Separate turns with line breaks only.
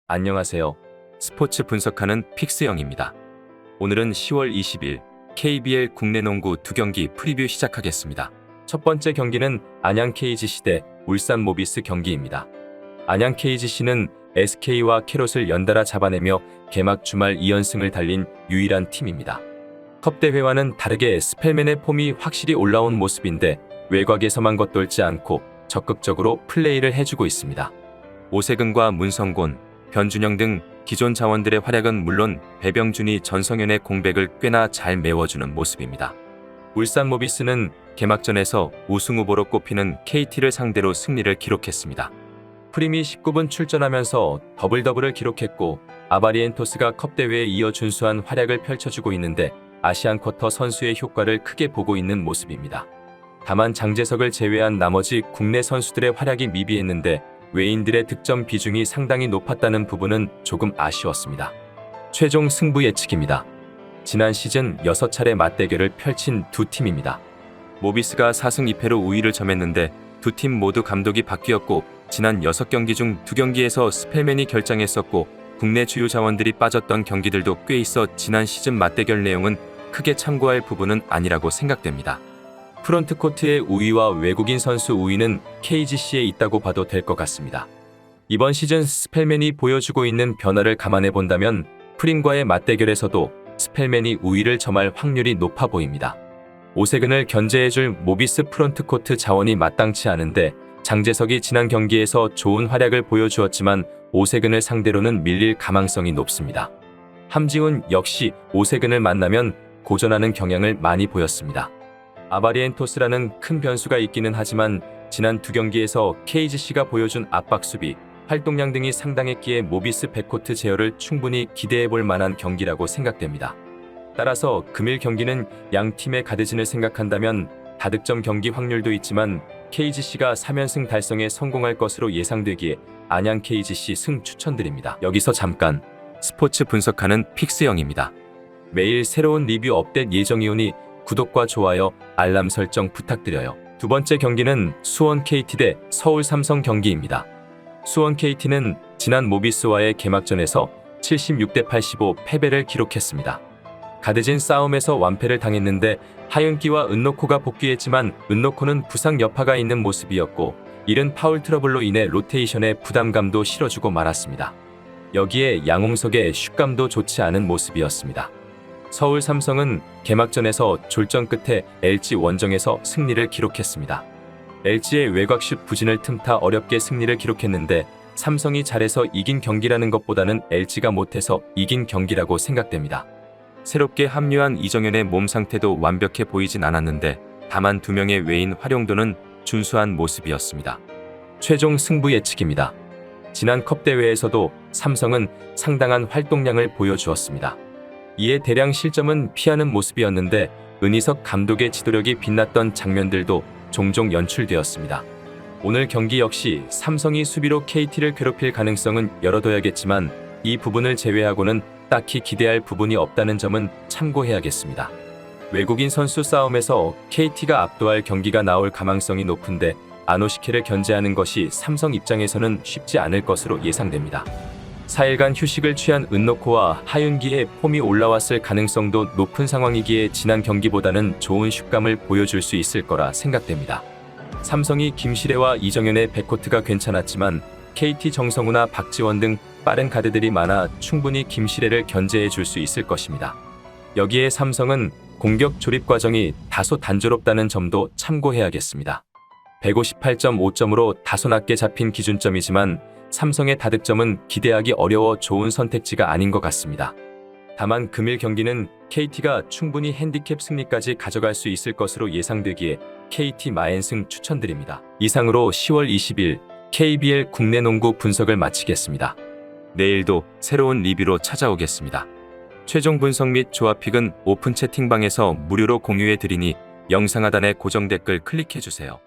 안녕하세요. 스포츠 분석하는 픽스영입니다. 오늘은 10월 20일 KBL 국내 농구 2경기 프리뷰 시작하겠습니다. 첫 번째 경기는 안양 KGC 대 울산 모비스 경기입니다. 안양 KGC는 SK와 캐롯을 연달아 잡아내며 개막 주말 2연승을 달린 유일한 팀입니다. 컵 대회와는 다르게 스펠맨의 폼이 확실히 올라온 모습인데 외곽에서만 겉돌지 않고 적극적으로 플레이를 해주고 있습니다. 오세근과 문성곤, 변준영 등 기존 자원들의 활약은 물론 배병준이 전성현의 공백을 꽤나 잘 메워주는 모습입니다. 울산 모비스는 개막전에서 우승 후보로 꼽히는 KT를 상대로 승리를 기록했습니다. 프림이 19분 출전하면서 더블더블을 기록했고 아바리엔토스가 컵대회에 이어 준수한 활약을 펼쳐주고 있는데 아시안쿼터 선수의 효과를 크게 보고 있는 모습입니다. 다만 장재석을 제외한 나머지 국내 선수들의 활약이 미비했는데 외인들의 득점 비중이 상당히 높았다는 부분은 조금 아쉬웠습니다. 최종 승부 예측입니다. 지난 시즌 6차례 맞대결을 펼친 두 팀입니다. 모비스가 4승 2패로 우위를 점했는데 두 팀 모두 감독이 바뀌었고 지난 6경기 중 2경기에서 스펠맨이 결장했었고 국내 주요 자원들이 빠졌던 경기들도 꽤 있어 지난 시즌 맞대결 내용은 크게 참고할 부분은 아니라고 생각됩니다. 프런트코트의 우위와 외국인 선수 우위는 KGC에 있다고 봐도 될 것 같습니다. 이번 시즌 스펠맨이 보여주고 있는 변화를 감안해 본다면 프림과의 맞대결에서도 스펠맨이 우위를 점할 확률이 높아 보입니다. 오세근을 견제해줄 모비스 프런트코트 자원이 마땅치 않은데 장재석이 지난 경기에서 좋은 활약을 보여주었지만 오세근을 상대로는 밀릴 가망성이 높습니다. 함지훈 역시 오세근을 만나면 고전하는 경향을 많이 보였습니다. 아바리엔토스라는 큰 변수가 있기는 하지만 지난 2경기에서 KGC가 보여준 압박 수비, 활동량 등이 상당했기에 모비스 백코트 제어를 충분히 기대해볼 만한 경기라고 생각됩니다. 따라서 금일 경기는 양 팀의 가드진을 생각한다면 다득점 경기 확률도 있지만 KGC가 3연승 달성에 성공할 것으로 예상되기에 안양 KGC 승 추천드립니다. 여기서 잠깐 스포츠 분석하는 픽스영입니다. 매일 새로운 리뷰 업데이트 예정이오니 구독과 좋아요, 알람 설정 부탁드려요. 두 번째 경기는 수원 KT 대 서울 삼성 경기입니다. 수원 KT는 지난 모비스와의 개막전에서 76대 85 패배를 기록했습니다. 가드진 싸움에서 완패를 당했는데 하윤기와 은노코가 복귀했지만 은노코는 부상 여파가 있는 모습이었고 이른 파울 트러블로 인해 로테이션에 부담감도 실어주고 말았습니다. 여기에 양홍석의 슛감도 좋지 않은 모습이었습니다. 서울 삼성은 개막전에서 졸전 끝에 LG 원정에서 승리를 기록했습니다. LG의 외곽슛 부진을 틈타 어렵게 승리를 기록했는데 삼성이 잘해서 이긴 경기라는 것보다는 LG가 못해서 이긴 경기라고 생각됩니다. 새롭게 합류한 이정현의 몸 상태도 완벽해 보이진 않았는데 다만 2명의 외인 활용도는 준수한 모습이었습니다. 최종 승부 예측입니다. 지난 컵대회에서도 삼성은 상당한 활동량을 보여주었습니다. 이에 대량 실점은 피하는 모습이었는데 은희석 감독의 지도력이 빛났던 장면들도 종종 연출되었습니다. 오늘 경기 역시 삼성이 수비로 KT를 괴롭힐 가능성은 열어둬야겠지만 이 부분을 제외하고는 딱히 기대할 부분이 없다는 점은 참고해야겠습니다. 외국인 선수 싸움에서 KT가 압도할 경기가 나올 가망성이 높은데 아노시케를 견제하는 것이 삼성 입장에서는 쉽지 않을 것으로 예상됩니다. 4일간 휴식을 취한 은노코와 하윤기의 폼이 올라왔을 가능성도 높은 상황이기에 지난 경기보다는 좋은 슛감을 보여줄 수 있을 거라 생각됩니다. 삼성이 김시래와 이정현의 백코트가 괜찮았지만 KT 정성우나 박지원 등 빠른 가드들이 많아 충분히 김시래를 견제해 줄 수 있을 것입니다. 여기에 삼성은 공격 조립 과정이 다소 단조롭다는 점도 참고해야겠습니다. 158.5점으로 다소 낮게 잡힌 기준점이지만 삼성의 다득점은 기대하기 어려워 좋은 선택지가 아닌 것 같습니다. 다만 금일 경기는 KT가 충분히 핸디캡 승리까지 가져갈 수 있을 것으로 예상되기에 KT 마엔승 추천드립니다. 이상으로 10월 20일 KBL 국내 농구 분석을 마치겠습니다. 내일도 새로운 리뷰로 찾아오겠습니다. 최종 분석 및 조합픽은 오픈 채팅방에서 무료로 공유해 드리니 영상 하단의 고정 댓글 클릭해 주세요.